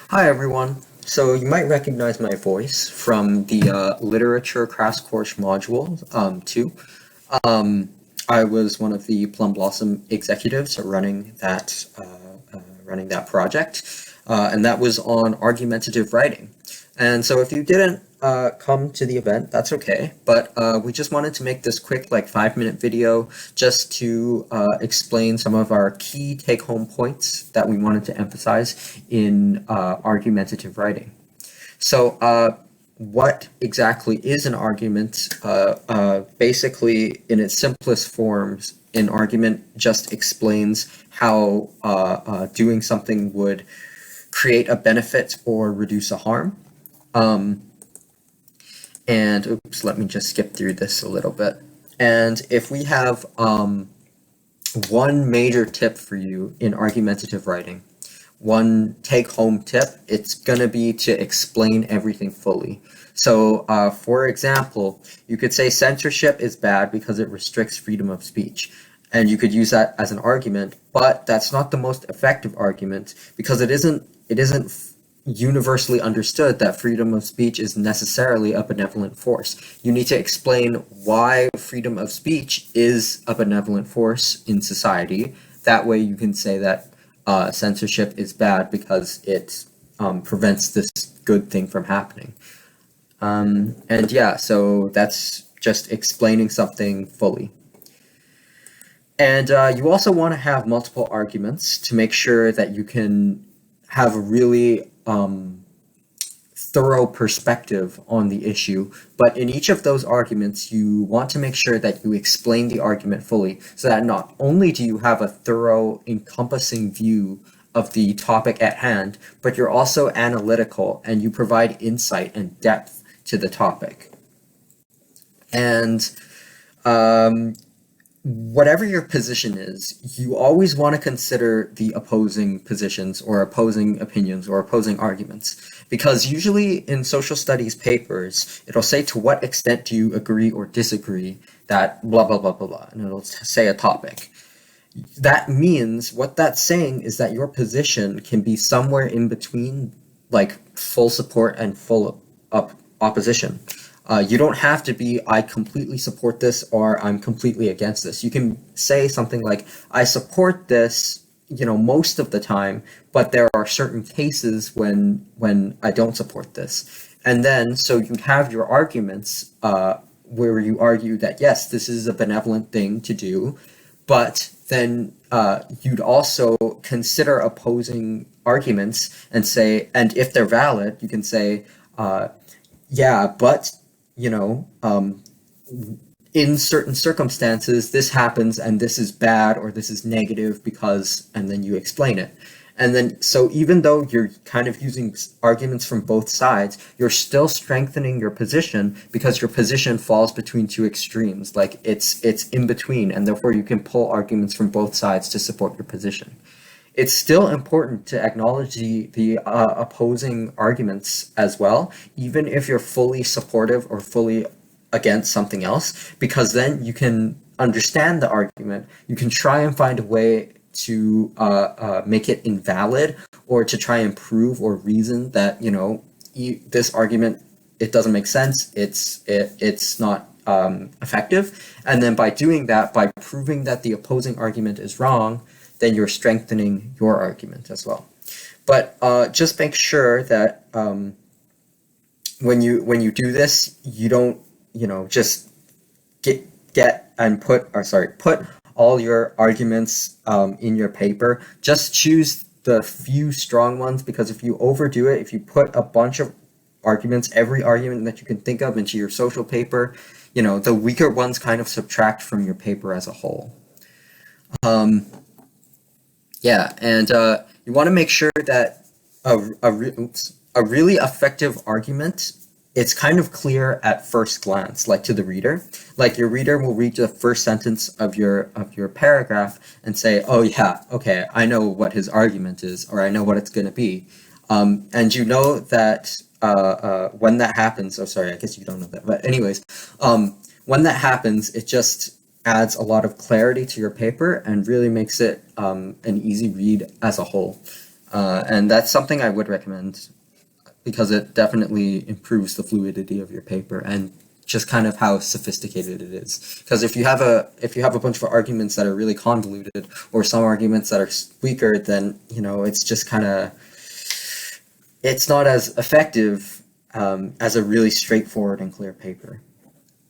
Hi everyone. So you might recognize my voice from the literature crash course module 2. Um, I was one of the Plum Blossom executives running that project, and that was on argumentative writing. And so if you didn't come to the event, that's okay. But we just wanted to make this quick, like 5-minute video, just to explain some of our key take-home points that we wanted to emphasize in argumentative writing. So what exactly is an argument? Basically, in its simplest forms, an argument just explains how doing something would create a benefit or reduce a harm. And oops, let me just skip through this a little bit. And if we have one major tip for you in argumentative writing, one take-home tip, it's going to be to explain everything fully. So, for example, you could say censorship is bad because it restricts freedom of speech. And you could use that as an argument, but that's not the most effective argument because it isn't universally understood that freedom of speech is necessarily a benevolent force. You need to explain why freedom of speech is a benevolent force in society. That way you can say that censorship is bad because it prevents this good thing from happening. And yeah, so that's just explaining something fully. And you also want to have multiple arguments to make sure that you can have a really thorough perspective on the issue. But in each of those arguments, you want to make sure that you explain the argument fully so that not only do you have a thorough, encompassing view of the topic at hand, but you're also analytical and you provide insight and depth to the topic. And whatever your position is, you always want to consider the opposing positions or opposing opinions or opposing arguments. Because usually in social studies papers, it'll say to what extent do you agree or disagree that blah, blah, blah, blah, blah, and it'll say a topic. That means what that's saying is that your position can be somewhere in between, like full support and full opposition. You don't have to be, I completely support this or I'm completely against this. You can say something like, I support this, most of the time, but there are certain cases when I don't support this. And then, so you have your arguments where you argue that, yes, this is a benevolent thing to do, but then you'd also consider opposing arguments and say, and if they're valid, you can say, yeah, but in certain circumstances, this happens and this is bad or this is negative because, and then you explain it. And then, so even though you're kind of using arguments from both sides, you're still strengthening your position because your position falls between two extremes. Like it's in between, and therefore you can pull arguments from both sides to support your position. It's still important to acknowledge the opposing arguments as well, even if you're fully supportive or fully against something else, because then you can understand the argument. You can try and find a way to make it invalid or to try and prove or reason that, this argument, it doesn't make sense, it's not effective. And then by doing that, by proving that the opposing argument is wrong, then you're strengthening your argument as well. But just make sure that when you do this, you don't just put all your arguments in your paper. Just choose the few strong ones, because if you overdo it, if you put a bunch of arguments, every argument that you can think of into your social paper, the weaker ones kind of subtract from your paper as a whole. Yeah, and you want to make sure that a really effective argument, it's kind of clear at first glance, like to the reader. Like your reader will read the first sentence of your paragraph and say, oh yeah, okay, I know what his argument is, or I know what it's going to be. And you know that when that happens, oh sorry, I guess you don't know that, but anyways, when that happens, it just adds a lot of clarity to your paper and really makes it an easy read as a whole. And that's something I would recommend because it definitely improves the fluidity of your paper and just kind of how sophisticated it is. Because if you have a bunch of arguments that are really convoluted or some arguments that are weaker, then it's just kind of it's not as effective as a really straightforward and clear paper.